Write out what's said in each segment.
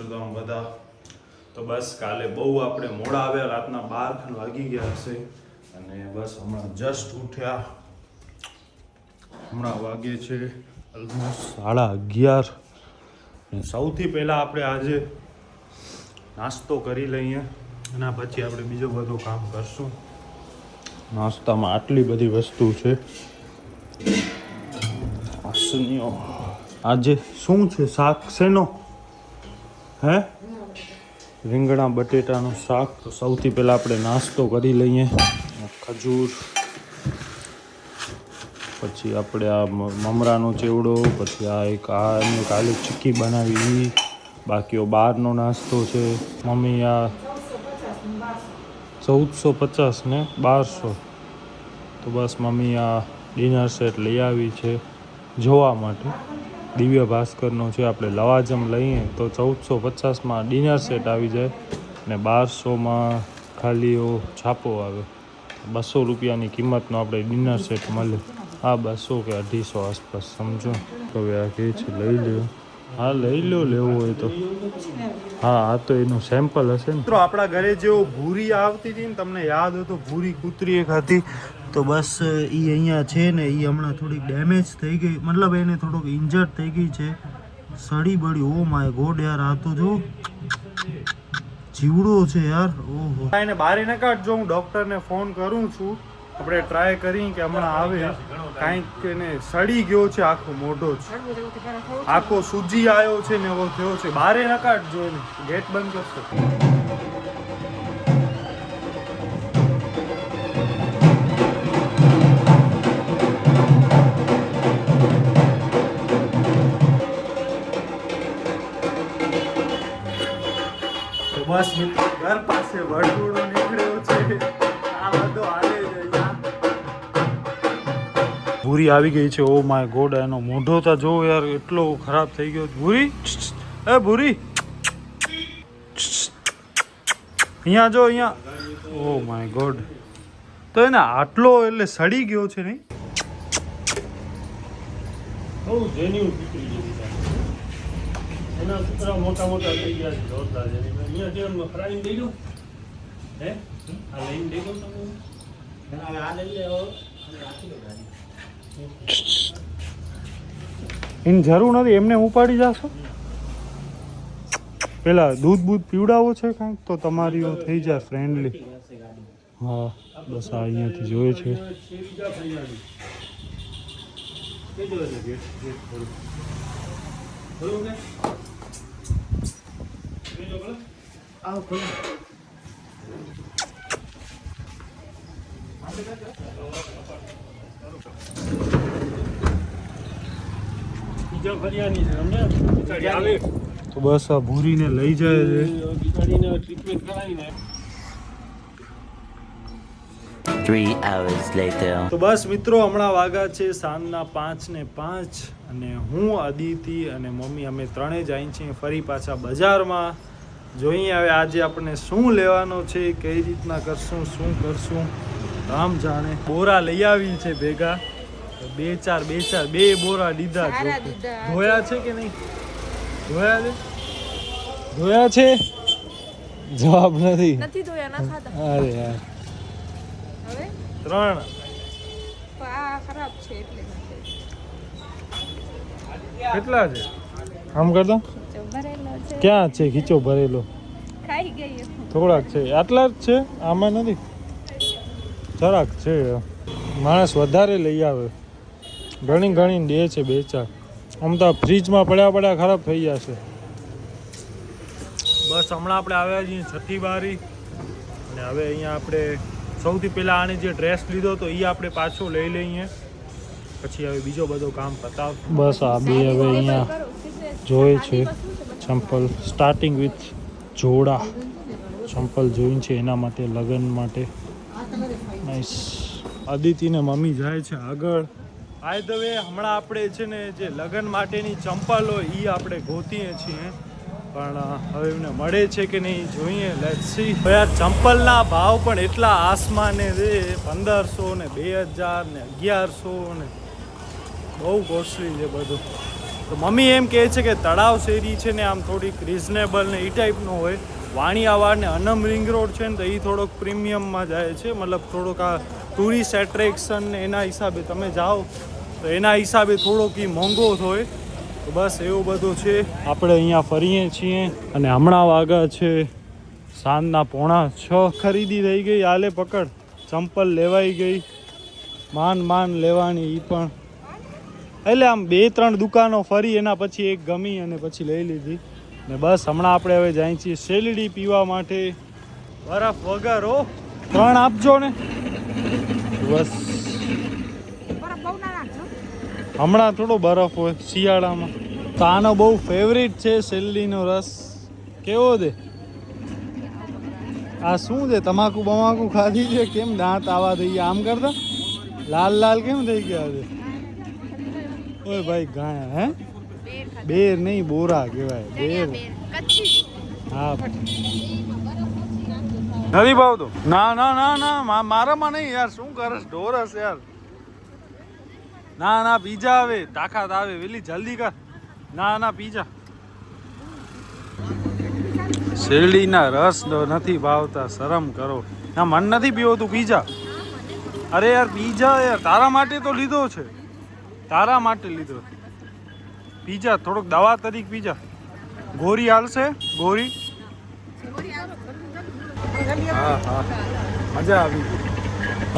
છો તમે બધા? તો બસ કાલે બહુ આપણે મોડા આવ્યા, રાતના 12 વાગી ગયા હશે અને બસ હમણાં જસ્ટ ઉઠ્યા. હમણાં વાગે છે ઓલમોસ્ટ 11:30 અને સૌથી પહેલાં આપણે આજે નાસ્તો કરી લઈએ એના પછી આપણે બીજો બધું કામ કરશું. નાસ્તામાં આટલી બધી વસ્તુ છે. આજે શું છે? શાક શેનો? હે? રીંગણા બટેટાનું શાક. તો સૌથી પહેલાં આપણે નાસ્તો કરી લઈએ. ખજૂર, પછી આપણે આ મમરાનો ચેવડો, પછી આ એક કાલે ચીક્કી બનાવી, બાકીઓ બહારનો નાસ્તો છે. મમ્મી આ 1450 ને 1200. તો બસ મમ્મી આ ડિનર સેટ લઈ આવી છે જોવા માટે. દિવ્ય ભાસ્કરનો છે. આપણે લવાજમ લઈએ તો 1450માં ડિનર સેટ આવી જાય અને 1200માં ખાલી છાપો આવે. 200 રૂપિયાની કિંમતનો આપણે ડિનર સેટ મળે. હા, 200 કે 250 આસપાસ સમજો. તો હવે આ કહે છે લઈ લ્યો. હા લઈ લો, લેવું હોય તો. હા, આ તો એનું સેમ્પલ હશે ને. મિત્રો આપણા ઘરે જેવો ભૂરી આવતી હતી ને, તમને યાદ હોય તો ભૂરી કૂતરી એક હતી. તો બસ એ અહીંયા છે ને, એ હમણાં થોડીક ડેમેજ થઈ ગઈ, મતલબ એને થોડુંક ઇન્જર્ડ થઈ ગઈ છે, સડી બળી. ઓ માય ગોડ યાર, આ તો જો જીવડો છે યાર. ઓહો, એને બહાર ન કાઢજો, હું ડૉક્ટરને ફોન કરું છું. આપણે ટ્રાય કરી કે હમણાં આવે. કાંઈક એને સડી ગયો છે, આખો મોઢો જ આખો સૂજી આવ્યો છે ને એવો થયો છે. બહાર ન કાઢજો એને, ગેટ બંધ કરશો. બસ મિત્રો, ઘર પાસે વડગુડો નીકળ્યો છે. આ બધો હાલે છે. ભૂરી આવી ગઈ છે. ઓ માય ગોડ, એનો મોઢો તો જો યાર, એટલો ખરાબ થઈ ગયો. ભૂરી, એ ભૂરી, અહીંયા જો, અહીંયા. ઓ માય ગોડ, તો એને આટલો એટલે સડી ગયો છે નહીં? બહુ જેન્યુન પીકરી જેવી એના કૂતરા મોટા મોટા થઈ ગયા છે, જોરદાર. અહીંયા જેમ ફ્રાઈંગ દઈ દઉં. હે, આ લઈને દઈ દઉં તમે. આ લઈ લે. એની જરૂર નથી, એમને ઉપાડી જશો. પેલા દૂધ પીવડાવો છે કાંઈક તો તમારી થઈ જાય ફ્રેન્ડલી. હા બસ આ અહીંયાથી જોઈએ છે. તો બસ આ ભૂરીને લઈ જાય છે. તો બસ મિત્રો, હમણાં વાગ્યા છે સાંજના 5:05 અને હું, અદિતિ અને મમ્મી અમે ત્રણેય જાય છીએ ફરી પાછા બજારમાં. જોઈએ હવે આજે આપણે શું લેવાનો છે, કઈ રીતના કરશું, શું કરશું, રામ જાણે. બોરા લઈ આવી છે ભેગા, બે બોરા લીધા. ધોયા છે કે નહીં? ધોયા છે? જવાબ નથી ધોયા, ના ખાધા. અરે યાર, હવે 3 ખરાબ છે એટલે. કેટલા છે આમ કરતો? ક્યાં છે ખીચો ભરેલો? ખાઈ ગઈ. થોડાક છે, આટલા જ છે, આમાં નથી. જરાક છે, માણસ વધારે લઈ આવે, ઘણી દે છે 2-4. આમ તો ફ્રીજમાં પડ્યા ખરાબ થઈ જશે. બસ હમણાં આપણે આવ્યા છીએ છઠ્ઠી બારી અને હવે અહીંયા આપણે સૌથી પહેલાં આને જે ડ્રેસ લીધો તો એ આપણે પાછો લઈ લઈએ, પછી હવે બીજો બધો કામ પતાવ. બસ આ બે હવે અહીંયા જોઈએ છે ચંપલ, સ્ટાર્ટિંગ વિથ જોડા. ચંપલ જોઈને છે એના માટે, લગ્ન માટે. નાઈસ. અદિતિને મમ્મી જાય છે આગળ. બાય ધ વે, હમણાં આપણે છે ને જે લગ્ન માટેની ચંપલ હોય એ આપણે ગોતીએ છીએ, પણ હવે એમને મળે છે કે નહીં જોઈએ. Let's see. યાર ચંપલના ભાવ પણ એટલા આસમાને છે, 1500 ને 2000 ને 1100 ને બહુ કોસ્ટલી છે બધું. તો તો મમ્મી એમ કહે છે કે તળાવ શેરી છે ને આમ થોડીક રિઝનેબલ ને એ ટાઈપનો હોય. વાણિયાવાડ ને અનમ રિંગ રોડ છે ને તો એ થોડોક પ્રીમિયમમાં જાય છે, મતલબ થોડોક આ ટુરિસ્ટ એટ્રેક્શન ને એના હિસાબે તમે જાઓ તો એના હિસાબે થોડોક એ મોંઘો હોય. તો બસ એવું બધું છે. આપણે અહીંયા ફરીએ છીએ અને હમણાં વાગ્યા છે સાંજના 5:45. ખરીદી થઈ ગઈ. હાલે પકડ, ચંપલ લેવાઈ ગઈ, માન લેવાની એ પણ. એટલે આમ 2-3 દુકાનો ફરી એના પછી એક ગમી અને પછી લઈ લીધી ને બસ હમણાં આપણે હવે જાય છીએ શેરડી પીવા માટે. બરફ વગર હો. 3 આપજો ને બસ. હમણાં થોડો બરફ હોય શિયાળામાં. તો આનો બહુ ફેવરિટ છે શેરડીનો રસ. કેવો દે? આ શું છે? તમાકુ બમાકુ ખાધી છે? કેમ દાંત આવા થઈ ગયા? આમ કરતા લાલ કેમ થઈ ગયા છે? ઓય ભાઈ ગાયા હે? બેર નહીં, બોરા કહેવાય. બેર હા. નથી ભાવતો? ના મારામાં નહીં યાર. શું કરસ? ઢોરસ યાર. ના પીજા આવે, તાકાત આવે વેલી, જલ્દી કર. ના પીજા. શેરડીના રસ નથી ભાવતા, શરમ કરો. ના મન નથી પીવો, તું પીજા. અરે યાર પીજા યાર, તારા માટે તો લીધો છે, તારા માટે લીધો. પીજા, થોડોક દવા તરીકે પીજા. ગોરી હાલશે? ગોરી? હા મજા આવી ગઈ.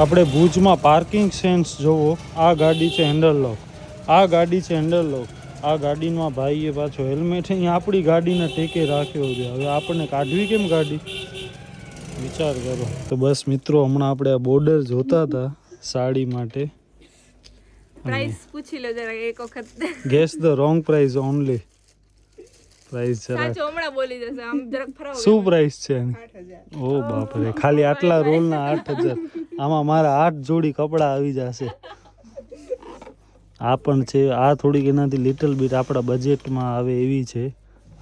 આપણે ભુજમાં પાર્કિંગ સેન્સ જોવો. આ ગાડી છે હેન્ડલ લોક, આ ગાડી છે હેન્ડલ લોક, આ ગાડીમાં ભાઈએ પાછો હેલ્મેટ અહીંયા આપણી ગાડીના ટેકે રાખ્યો છે. હવે આપણને કાઢવી કેમ ગાડી? વિચાર કરો. તો બસ મિત્રો, હમણાં આપણે આ બોર્ડર જોતા હતા સાડી માટે. પ્રાઇસ પૂછી લો જરા એક વખત. Guess the wrong price only. Price જરા સાચો હમણાં બોલી જશે. આમ જરાક ફરાવો. શું પ્રાઇસ છે એની? ઓ બાપ રે, ખાલી આટલા રોલના 8000. આમાં મારા 8 જોડી કપડા આવી જશે. આ પણ છે, આ થોડીક એનાથી લિટલ બીટ આપણા બજેટમાં આવે એવી છે.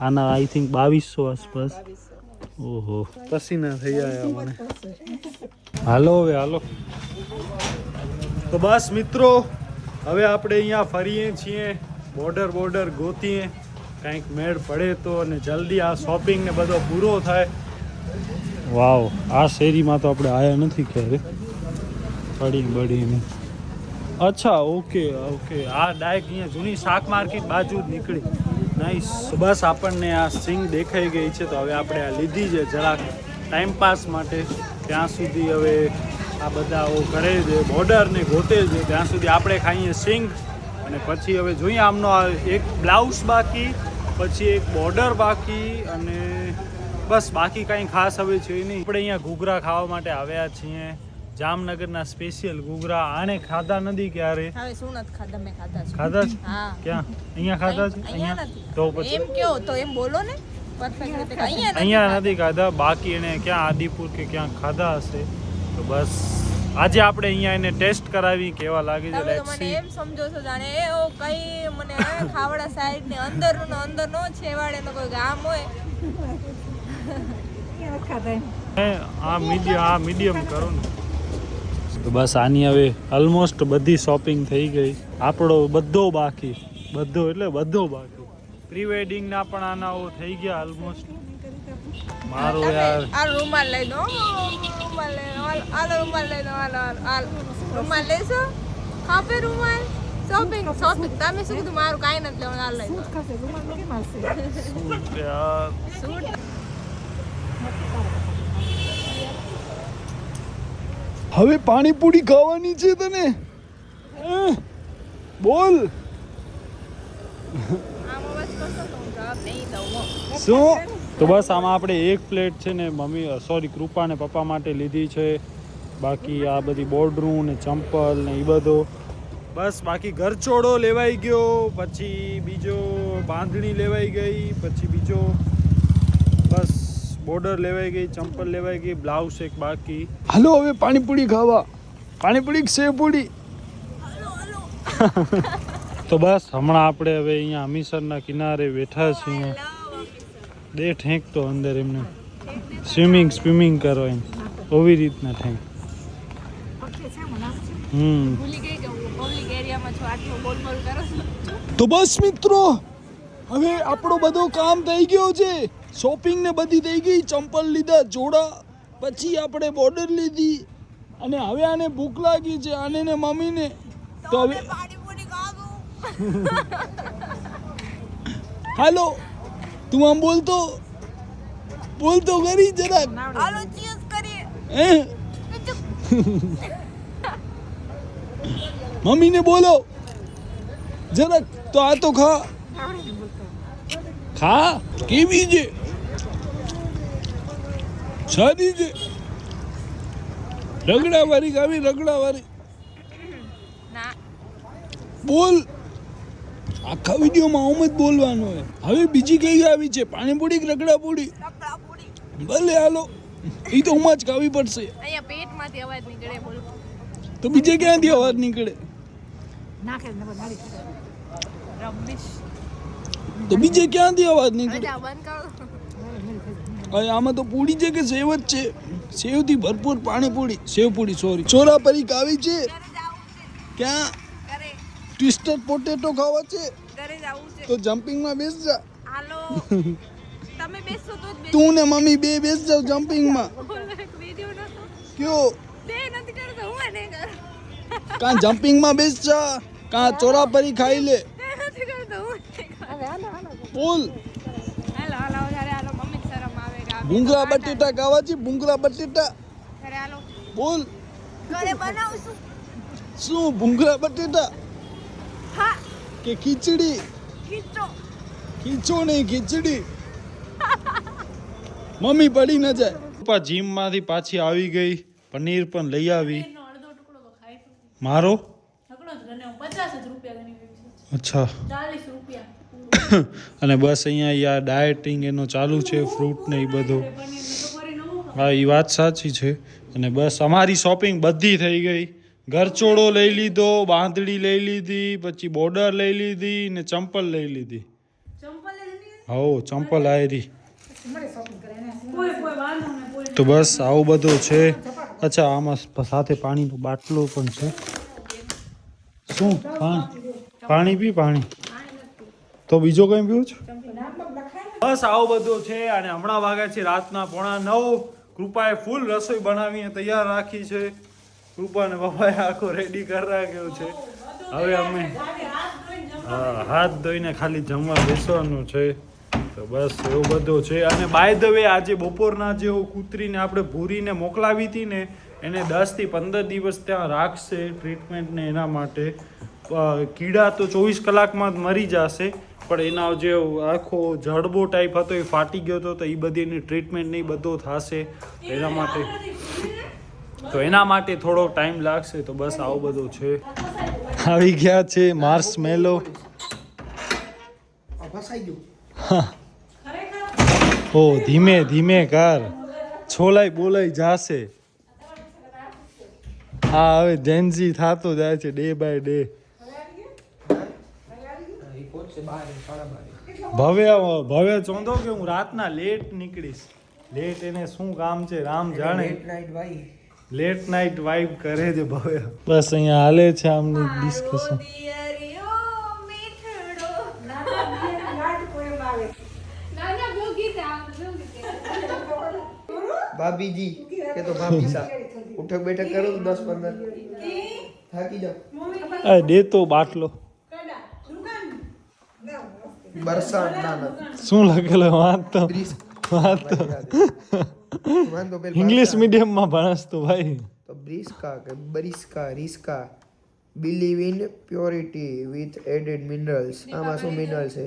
આના આઈ થિંક 2200 આસપાસ. ઓહો, પસીના થઈ ગયા મને. હાલો હવે હાલો. તો બસ મિત્રો, હવે આપણે અહીંયા ફરીએ છીએ, બોર્ડર ગોતીએ, કંઈક મેળ પડે તો, અને જલ્દી આ શોપિંગ ને બધો પૂરો થાય. વાવ, આ શેરીમાં તો આપણે આયા નથી ક્યારે. બડીને અચ્છા, ઓકે. આ ડાયરેક્ટ અહીંયા જૂની શાક માર્કેટ બાજુ જ નીકળી. નાઈસ. બસ આપણને આ સિંગ દેખાઈ ગઈ છે, તો હવે આપણે આ લીધી છે જરાક ટાઈમ પાસ માટે. ત્યાં સુધી હવે આ બધા કરે છે, બોર્ડર ને ગોતે છે, ત્યાં સુધી આપણે ખાઈએ સિંગ. અને પછી હવે જોઈએ, આમનો આ એક બ્લાઉઝ બાકી, પછી એક બોર્ડર બાકી, અને બસ બાકી કાંઈ ખાસ હવે છે નહીં. આપણે અહીંયા ઘૂઘરા ખાવા માટે આવ્યા છીએ, જામનગરના સ્પેશિયલ ઘૂઘરા. આને ખાધા નથી ક્યારે? હવે શું નથી ખાધા? મેં ખાધા છે. ખાધા છે? હા. ક્યાં? અહીંયા ખાધા છે? અહીંયા તો પછી એમ કયો તો એમ બોલો ને પરફેક્ટ રીતે. અહીંયા નથી ખાધા, બાકી એને ક્યાં આદિપુર કે ક્યાં ખાધા હશે. તો બસ આજે આપણે અહીંયા એને ટેસ્ટ કરાવી કેવા લાગે છે. તમે મને એમ સમજો છો જાણે એ ઓ કઈ મને ખાવડા સાઈડ ને અંદર નો છેવાડે નો કોઈ ગામ હોય. આ મીડિયમ કરો ને. તો બસ આની હવે ઓલમોસ્ટ બધી શોપિંગ થઈ ગઈ. આપણો બધો બાકી. પ્રી વેડિંગ ના પણ આના થઈ ગયા ઓલમોસ્ટ. મારો યાર આ રૂમાલ લઈ દો, રૂમાલ લઈ દો, રૂમાલ લેશો? ખાપે રૂમાલ. શોપિંગ તમે શું કીધું? મારું કાંઈ નથી લેવાનું, આ લઈ દો. સૂટ હવે પાણીપુરી ખાવાની છે તને? બોલ. શું? તો બસ આમાં આપણે એક પ્લેટ છે ને કૃપા ને પપ્પા માટે લીધી છે. બાકી આ બધી બોર્ડરું ને ચંપલ ને એ બધો બસ. બાકી ઘરચોળો લેવાઈ ગયો, પછી બીજો બાંધણી લેવાઈ ગઈ, પછી બીજો બસ બોર્ડર લેવાઈ ગઈ, ચંપલ લેવાઈ ગઈ, બ્લાઉઝ એક બાકી. હાલો હવે પાણીપુરી ખાવા. પાણીપુરી સેવ પૂરી. તો બસ હમણાં આપણે હવે અહીંયા હમીસરના કિનારે બેઠા છીએ. દે ઠેંક તો અંદર એમને સ્વિમિંગ કરો એમ ઓવી રીતના ઠેંક. તો બસ મિત્રો, હવે આપણો બધો કામ થઈ ગયો છે. શોપિંગ ને બધી થઈ ગઈ. ચંપલ લીધા, જોડા, પછી આપણે બોર્ડર લીધી અને હવે આને ભૂખ લાગી છે, આને ને મમ્મીને. તો હવે પાણીપુરી ખાવું. હાલો તું આમ બોલતો કરી જરાક. હાલો ચીઝ કરીએ. હે મમ્મીને બોલો જરાક. તો આ તો ખા કેવી છે, સાદી છે. રગડા વાળી ખાવી, રગડા વાળી. ના બોલ. આખા વિડીયોમાં આમ જ બોલવાનું હોય. હવે બીજી કઈ આવી છે? પાણીપુરી કે રગડા પૂરી? કપડા પૂરી. ભલે હાલો, એ તો ઉમાં જ ખાવી પડશે. અહીંયા પેટમાંથી અવાજ નીકળે બોલો. તો બીજે ક્યાંથી અવાજ નીકળે? રમેશ તો બીજે ક્યાંથી અવાજ નીકળે? અજા બંધ કરો. હવે આમાં તો પૂરી છે કે સેવ જ છે? સેવથી ભરપૂર પાણીપુરી, સેવ પૂરી, સોરી. ચોરાપરી ખાવી છે? ઘરે જાવું છે. ક્યાં? ઘરે ટ્વિસ્ટર પોટેટો ખાવા છે? ઘરે જાવું છે. તો જમ્પિંગમાં બેસ જા. હાલો તમે બેસો તો જ બેસો. તું ને મમ્મી બે બેસ જાવ જમ્પિંગમાં. વિડિયો નતો કયો? તે નથી કરતો હું નહીં કરું. કાં જમ્પિંગમાં બેસ જા, કાં ચોરાપરી ખાઈ લે. તે નથી કરતો હું નહીં કરું. બોલ. હાલો હાલો ઘરે હાલો મમ્મી શરમ આવે કે આ ભૂંગળા બટેટા ખાવા છે? ભૂંગળા બટેટા. ઘરે હાલો બોલ. ઘરે બનાવશું. શું ભૂંગળા બટેટા હા કે ખીચડી? ખીચો. ખીચો નહીં, ખીચડી. મમ્મી પડી ન જાય. પપ્પા જીમમાંથી પાછી આવી ગઈ, પનીર પણ લઈ આવી. અડધો ટુકડો તો ખાઈ તો મારો? ઢગલો જ ગણે 50 જ રૂપિયા ગણી ગઈ છે. અચ્છા. 40 રૂપિયા અને બસ અહીંયા યાર ડાયટિંગ એનો ચાલુ છે, ફ્રૂટ ને એ બધું. હા એ વાત સાચી છે. અને બસ અમારી શોપિંગ બધી થઈ ગઈ. ઘરચોળો લઈ લીધો, બાંધડી લઈ લીધી, પછી બોર્ડર લઈ લીધી ને ચંપલ લઈ લીધી. હો ચંપલ આયરી. તો બસ આવું બધું છે. અચ્છા આમાં સાથે પાણીનો બાટલો પણ છે. શું પાણી પી? પાણી તો બીજો કઈ પીવું છે? બસ આવું બધું છે. અને હમણાં વાગ્યા છે રાતના 9:45. કૃપાએ ફૂલ રસોઈ બનાવીને તૈયાર રાખી છે. કૃપા ને પપ્પાએ આખો રેડી કરી રાખ્યો છે. હવે અમે હાથ ધોઈને ખાલી જમવા બેસવાનું છે. તો બસ એવું બધું છે. અને બાય ધ વે આજે બપોરના જે કૂતરીને આપણે ભૂરીને મોકલાવી હતી ને, એને 10 થી 15 દિવસ ત્યાં રાખશે ટ્રીટમેન્ટને. એના માટે કીડા તો 24 કલાકમાં જ મરી જશે, પણ એના જે આખો જડબો ટાઈપ હતો એ ફાટી ગયો હતો, તો એ બધી એની ટ્રીટમેન્ટ નહીં બધો થશે એના માટે થોડો ટાઈમ લાગશે. તો બસ આવું બધું છે. આવી ગયા છે માર્શમેલો. ઓ ધીમે ધીમે કર, છોલાઈ બોલાઈ જાશે. હા હવે જેન્ઝી થતો જાય છે ડે બાય ડે. ભવ્ય ચોંધો કે હું રાતના લેટ નીકળીશ. લેટ એને શું કામ છે રામ જાણે. લેટ નાઇટ વાઇબ કરે છે ભવ્ય. બસ અહીંયા હાલે છે આમની ડિસ્કશન. भाभी जी के तो भाभी सा उठक बैठक करो तो 10-15 થાકી જાઓ. દે તો બાટલો. બરસાત ના શું લખેલું વાંચતો વાંધો પેલ ઇંગ્લિશ મીડિયમમાં ભણસ તો ભાઈ. તો બ્રિસ્કા કે બરિસ્કા રિસ્કા believe in purity with added minerals. આમાં શું મિનરલ છે?